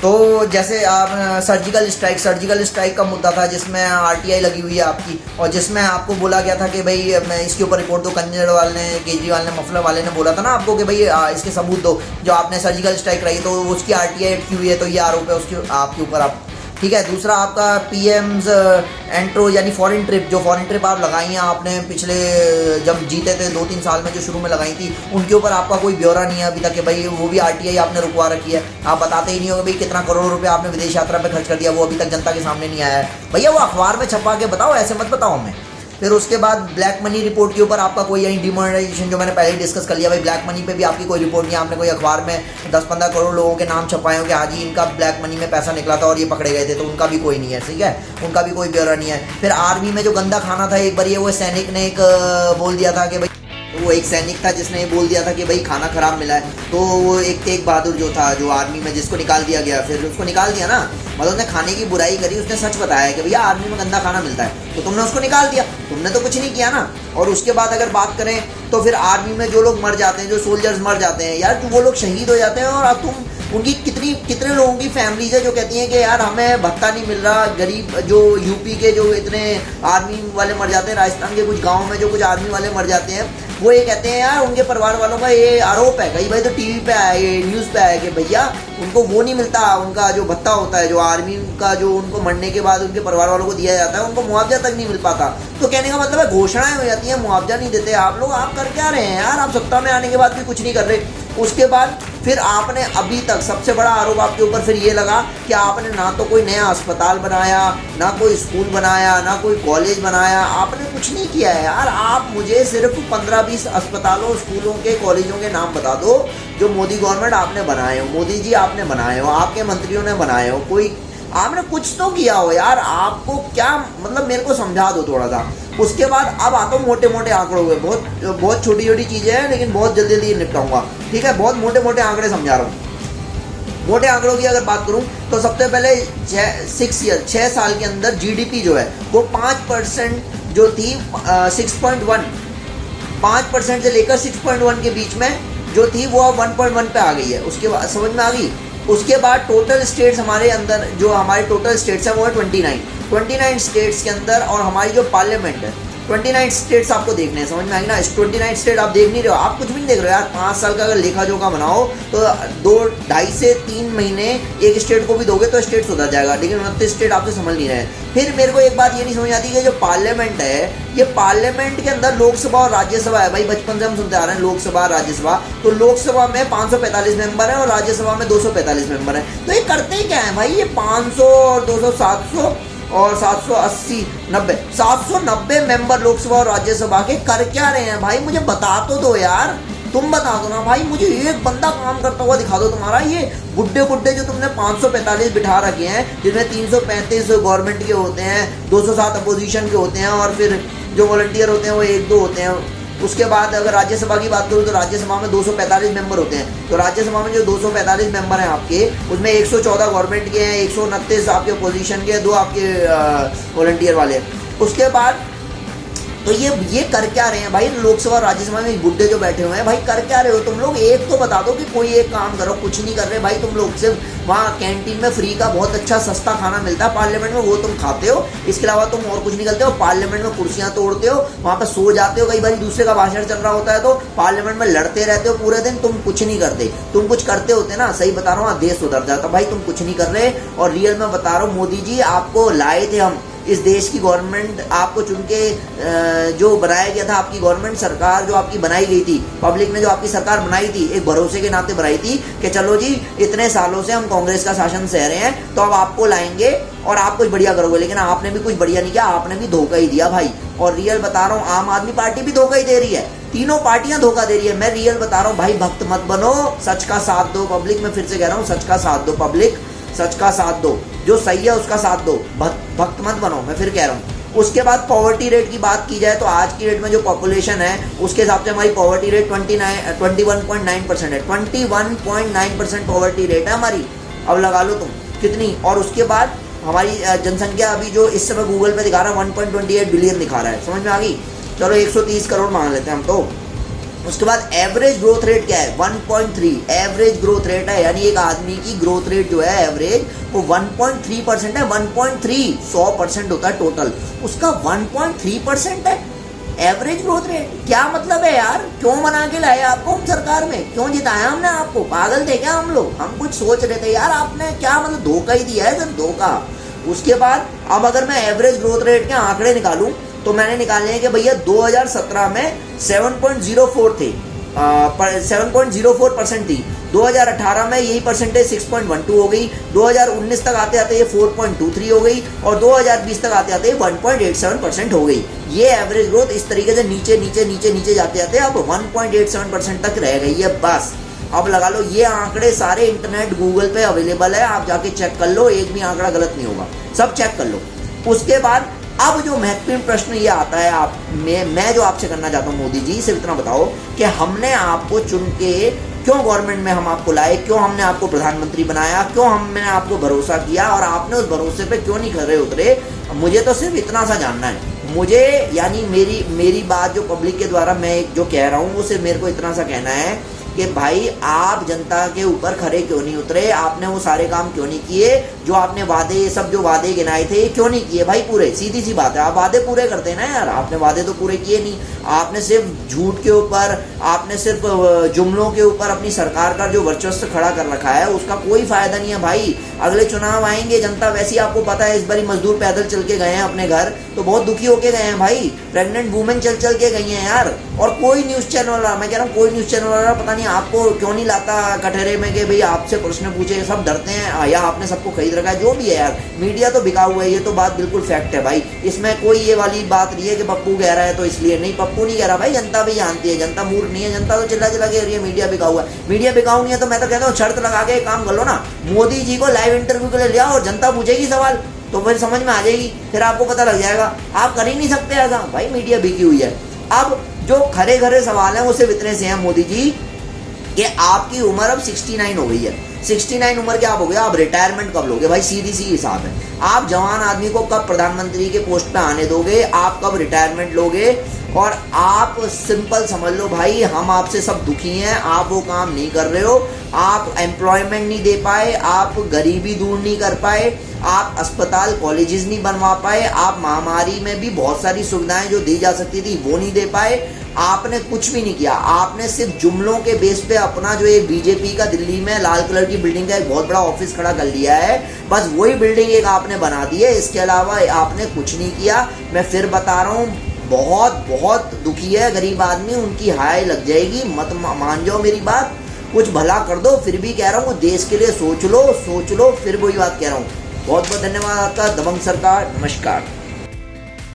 तो जैसे आप सर्जिकल स्ट्राइक का मुद्दा था जिसमें आरटीआई लगी हुई है आपकी, और जिसमें आपको बोला गया था कि भाई मैं इसके ऊपर रिपोर्ट दो। केजरीवाल ने मफलर वाले ने बोला था ना आपको कि भाई इसके सबूत दो, जो आपने सर्जिकल स्ट्राइक रही तो उसकी आरटीआई अटकी हुई है, तो ये आरोप है उसके आपके ऊपर। आप ठीक है। दूसरा आपका पीएम्स एंट्रो यानी फॉरेन ट्रिप आप लगाई हैं आपने पिछले जब जीते थे 2-3 साल में, जो शुरू में लगाई थी, उनके ऊपर आपका कोई ब्यौरा नहीं है अभी तक कि भाई वो भी आरटीआई आपने रुकवा रखी है। आप बताते ही नहीं हो भाई कितना करोड़ रुपए आपने विदेश यात्रा पे खर्च कर दिया, वो अभी तक जनता के सामने नहीं आया है। भैया वो अखबार में छपा के बताओ, ऐसे मत बताओ हमें। फिर उसके बाद ब्लैक मनी रिपोर्ट के ऊपर आपका कोई यही डिमोनेटाइजेशन जो मैंने पहले ही डिस्कस कर लिया, भाई ब्लैक मनी पे भी आपकी कोई रिपोर्ट नहीं है। आपने कोई अखबार में 10-15 करोड़ लोगों के नाम छपाए हो कि हाँ जी इनका ब्लैक मनी में पैसा निकला था और ये पकड़े गए थे, तो उनका भी कोई नहीं है। ठीक है, उनका भी कोई ब्यौरा नहीं है। फिर आर्मी में जो गंदा खाना था, एक बार ये वो सैनिक ने एक बोल दिया था कि भाई, तो वो एक सैनिक था जिसने ये बोल दिया था कि भाई खाना खराब मिला है, तो वो एक तेग बहादुर जो था जो आर्मी में, जिसको निकाल दिया गया, फिर उसको निकाल दिया ना, मतलब उसने खाने की बुराई करी, उसने सच बताया कि भैया आर्मी में गंदा खाना मिलता है, तो तुमने उसको निकाल दिया, तुमने तो कुछ नहीं किया ना। और उसके बाद अगर बात करें तो फिर आर्मी में जो लोग मर जाते हैं, जो सोल्जर्स मर जाते हैं यार, वो लोग शहीद हो जाते हैं, और अब तुम उनकी कितने लोगों की फैमिलीज है जो कहती हैं कि यार हमें भत्ता नहीं मिल रहा। गरीब जो यूपी के जो इतने आर्मी वाले मर जाते हैं, राजस्थान के कुछ गाँव में जो कुछ आर्मी वाले मर जाते हैं, वो ये कहते हैं यार उनके परिवार वालों का ये आरोप है, कई भाई तो टीवी पे आया, ये न्यूज़ पे आया कि भैया उनको वो नहीं मिलता, उनका जो भत्ता होता है, जो आर्मी का जो उनको मरने के बाद उनके परिवार वालों को दिया जाता है, उनको मुआवजा तक नहीं मिल पाता। तो कहने का मतलब है घोषणाएं हो जाती हैं, मुआवजा नहीं देते आप लोग। आप कर क्या रहे हैं यार? आप सत्ता में आने के बाद भी कुछ नहीं कर रहे। उसके बाद फिर आपने अभी तक सबसे बड़ा आरोप आपके ऊपर फिर ये लगा कि आपने ना तो कोई नया अस्पताल बनाया, ना कोई स्कूल बनाया, ना कोई कॉलेज बनाया, आपने कुछ नहीं किया है यार। आप मुझे सिर्फ 15-20 अस्पतालों, स्कूलों के, कॉलेजों के नाम बता दो जो मोदी गवर्नमेंट आपने बनाए हो, मोदी जी आपने बनाए हो, आपके मंत्रियों ने बनाए हो, कोई आपने कुछ तो किया हो यार। आपको क्या मतलब, मेरे को समझा दो थोड़ा सा। उसके बाद अब आता हूँ मोटे मोटे आंकड़ों पे, बहुत छोटी छोटी चीज़ें हैं लेकिन बहुत जल्दी जल्दी निपटाऊंगा। ठीक है, बहुत मोटे मोटे आंकड़े समझा रहा हूँ। मोटे आंकड़ों की अगर बात करूँ तो सबसे पहले 6 साल के अंदर जीडीपी जो है वो 5% जो थी, 6.1, 5% से लेकर 6.1 के बीच में जो थी वो अब 1.1 पे आ गई है। उसके बाद समझ में आ गई। उसके बाद टोटल स्टेट्स हमारे अंदर, जो हमारे टोटल स्टेट्स हैं वो है 29 स्टेट्स के अंदर, और हमारी जो पार्लियामेंट है 29 स्टेट्स आपको देखने हैं, समझ में आएगी ना। 29 स्टेट आप देख नहीं रहे हो, आप कुछ भी नहीं देख रहे हो यार। 5 साल का अगर लेखा जोखा बनाओ तो 2-2.5 से 3 महीने एक स्टेट को भी दोगे तो स्टेट सुधर जाएगा, लेकिन 29 स्टेट आपसे समझ नहीं रहे। फिर मेरे को एक बात ये नहीं समझ आती कि जो पार्लियामेंट है, ये पार्लियामेंट के अंदर लोकसभा और राज्यसभा है। भाई बचपन से हम सुनते आ रहे हैं लोकसभा राज्यसभा, तो लोकसभा में 545 मेंबर है और राज्यसभा में 245 मेंबर है। तो ये करते क्या है भाई? ये 500 और 200 700 और 780 90 790 मेंबर लोकसभा और राज्यसभा के कर क्या रहे हैं भाई? मुझे बता तो दो यार, तुम बता दो ना भाई, मुझे एक बंदा काम करता हुआ दिखा दो तुम्हारा। ये बुड्ढे जो तुमने 545 बिठा रखे हैं, जिसमें 335 गवर्नमेंट के होते हैं, 207 अपोजिशन के होते हैं, और फिर जो वॉलंटियर होते हैं वो 1-2 होते हैं। उसके बाद अगर राज्यसभा की बात करूँ तो राज्यसभा में 245 मेंबर होते हैं। तो राज्यसभा में जो 245 मेंबर हैं आपके, उसमें 114 गवर्नमेंट के हैं, 129 आपके अपोजिशन के, 2 आपके वॉलंटियर वाले। उसके बाद तो ये कर क्या रहे हैं भाई? लोकसभा और राज्यसभा में बुड्ढे जो बैठे हुए हैं भाई, कर क्या रहे हो तुम लोग? एक तो बता दो कि कोई एक काम करो। कुछ नहीं कर रहे भाई तुम लोग। सिर्फ वहाँ कैंटीन में फ्री का बहुत अच्छा सस्ता खाना मिलता है पार्लियामेंट में, वो तुम खाते हो। इसके अलावा तुम और कुछ नहीं करते हो। पार्लियामेंट में कुर्सियाँ तोड़ते हो, वहाँ पर सो जाते हो, कई बार दूसरे का भाषण चल रहा होता है तो पार्लियामेंट में लड़ते रहते हो पूरे दिन। तुम कुछ नहीं करते। तुम कुछ करते होते ना, सही बता रहा हूँ, देश सुधर जाता। भाई तुम कुछ नहीं कर रहे। और रियल में बता रहा हूँ, मोदी जी आपको लाए थे हम, इस देश की गवर्नमेंट आपको चुन के जो बनाया गया था, आपकी गवर्नमेंट सरकार जो आपकी बनाई गई थी, पब्लिक ने जो आपकी सरकार बनाई थी, एक भरोसे के नाते बनाई थी कि चलो जी इतने सालों से हम कांग्रेस का शासन सह रहे हैं तो अब आपको लाएंगे और आप कुछ बढ़िया करोगे। लेकिन आपने भी कुछ बढ़िया नहीं किया, आपने भी धोखा ही दिया भाई। और रियल बता रहा हूँ, आम आदमी पार्टी भी धोखा ही दे रही है, तीनों पार्टियां धोखा दे रही है। मैं रियल बता रहा हूँ भाई, भक्त मत बनो, सच का साथ दो पब्लिक। मैं फिर से कह रहा हूँ, सच का साथ दो पब्लिक, सच का साथ दो, जो सही है उसका साथ दो, भक्त मत बनो। मैं फिर कह रहा हूँ। उसके बाद पॉवर्टी रेट की बात की जाए तो आज की डेट में जो पॉपुलेशन है उसके हिसाब से हमारी पॉवर्टी रेट 21.9% है। 21.9% पॉवर्टी रेट है हमारी। अब लगा लो तुम कितनी। और उसके बाद हमारी जनसंख्या अभी जो इस समय गूगल पे दिखा रहा है 1.28 बिलियन दिखा रहा है। समझ में आ गई? चलो 130 करोड़ मान लेते हैं हम तो। उसके बाद एवरेज ग्रोथ रेट क्या है 1.3, एवरेज ग्रोथ रेट है, यानी एक आदमी की ग्रोथ रेट जो है एवरेज वो 1.3% है। 1.3 100% होता है टोटल, उसका 1.3% है एवरेज ग्रोथ रेट। क्या मतलब है यार, क्यों बना के लाए आपको हम सरकार में, क्यों जिताया हमने आपको, पागल थे क्या हम लोग? हम कुछ सोच रहे थे यार, आपने क्या मतलब धोखा ही दिया है सर, धोखा। उसके बाद अब अगर मैं एवरेज ग्रोथ रेट के आंकड़े निकालूं तो मैंने निकाले हैं कि भैया 2017 में 7.04 थे, 7.04% थी। 2018 में यही परसेंटेज 6.12 हो गई, 2019 तक आते आते ये 4.23 हो गई और 2020 तक आते आते 1.87% हो गई। ये एवरेज ग्रोथ इस तरीके से नीचे नीचे नीचे नीचे जाते जाते अब 1.87% तक रह गई है बस। अब लगा लो, ये आंकड़े सारे इंटरनेट गूगल पे अवेलेबल है, आप जाके चेक कर लो, एक भी आंकड़ा गलत नहीं होगा, सब चेक कर लो। उसके बाद अब जो महत्वपूर्ण प्रश्न ये आता है मैं जो आपसे करना चाहता हूँ, मोदी जी सिर्फ इतना बताओ कि हमने आपको चुन के क्यों गवर्नमेंट में हम आपको लाए, क्यों हमने आपको प्रधानमंत्री बनाया, क्यों हमने आपको भरोसा किया और आपने उस भरोसे पे क्यों नहीं खरे उतरे? मुझे तो सिर्फ इतना सा जानना है। मुझे यानी मेरी बात जो पब्लिक के द्वारा मैं जो कह रहा हूँ वो सिर्फ मेरे को इतना सा कहना है कि भाई आप जनता के ऊपर खरे क्यों नहीं उतरे, आपने वो सारे काम क्यों नहीं किए जो आपने वादे, ये सब जो वादे गिनाए थे क्यों नहीं किए भाई पूरे? सीधी सी बात है, आप वादे पूरे करते हैं ना यार, आपने वादे तो पूरे किए नहीं। आपने सिर्फ झूठ के ऊपर, आपने सिर्फ जुमलों के ऊपर अपनी सरकार का जो वर्चस्व खड़ा कर रखा है, उसका कोई फायदा नहीं है भाई। अगले चुनाव आएंगे, जनता वैसे ही आपको पता है, इस बारी मजदूर पैदल चल के गए हैं अपने घर तो बहुत दुखी होके गए हैं भाई, प्रेग्नेंट वुमेन चल चल के गई हैं यार। और कोई न्यूज चैनल वाला, मैं कह रहा हूँ कोई न्यूज चैनल वाला पता नहीं आपको क्यों नहीं लाता कटहरे में कि भाई आपसे प्रश्न पूछे, सब डरते हैं या आपने सबको खरीद रखा है, जो भी है यार, मीडिया तो बिका हुआ है, ये तो बात बिल्कुल फैक्ट है भाई। इसमें कोई ये वाली बात नहीं है कि पप्पू कह रहा है तो इसलिए, नहीं, पप्पू नहीं कह रहा भाई, जनता भी जानती है, जनता मूर्ख नहीं है, जनता तो चिल्ला चिल्ला के रही है मीडिया बिका हुआ है। मीडिया बिकाऊ नहीं है तो मैं तो कहता हूँ शर्त लगा के काम कर लो ना, मोदी जी को लाइव इंटरव्यू के लिए लिया और जनता पूछेगी सवाल तो फिर समझ में आ जाएगी, फिर आपको पता लग जाएगा। आप कर ही नहीं सकते ऐसा भाई, मीडिया बिकी हुई है। अब जो खरे खरे सवाल हैं वो सिर्फ इतने से हैं मोदी जी कि आपकी उम्र अब 69 हो गई है। 69 उम्र के आप हो गए, आप रिटायरमेंट कब लोगे भाई? सीधी सी हिसाब है, आप जवान आदमी को कब प्रधानमंत्री के पोस्ट पे आने दोगे, आप कब रिटायरमेंट लोगे? और आप सिंपल समझ लो भाई, हम आपसे सब दुखी हैं, आप वो काम नहीं कर रहे हो, आप एम्प्लॉयमेंट नहीं दे पाए, आप गरीबी दूर नहीं कर पाए, आप अस्पताल कॉलेजेस नहीं बनवा पाए, आप महामारी में भी बहुत सारी सुविधाएं जो दी जा सकती थी वो नहीं दे पाए, आपने कुछ भी नहीं किया। आपने सिर्फ जुमलों के बेस पे अपना जो एक बीजेपी का दिल्ली में लाल कलर की बिल्डिंग का एक बहुत बड़ा ऑफिस खड़ा कर लिया है, बस वही बिल्डिंग एक आपने बना दी है, इसके अलावा आपने कुछ नहीं किया। मैं फिर बता रहा हूँ, बहुत बहुत दुखी है गरीब आदमी, उनकी हाय लग जाएगी, मत मान जाओ मेरी बात, कुछ भला कर दो। फिर भी कह रहा हूँ देश के लिए सोच लो, फिर वही बात कह रहा हूँ। बहुत बहुत धन्यवाद आपका, दबंग सरकार, नमस्कार।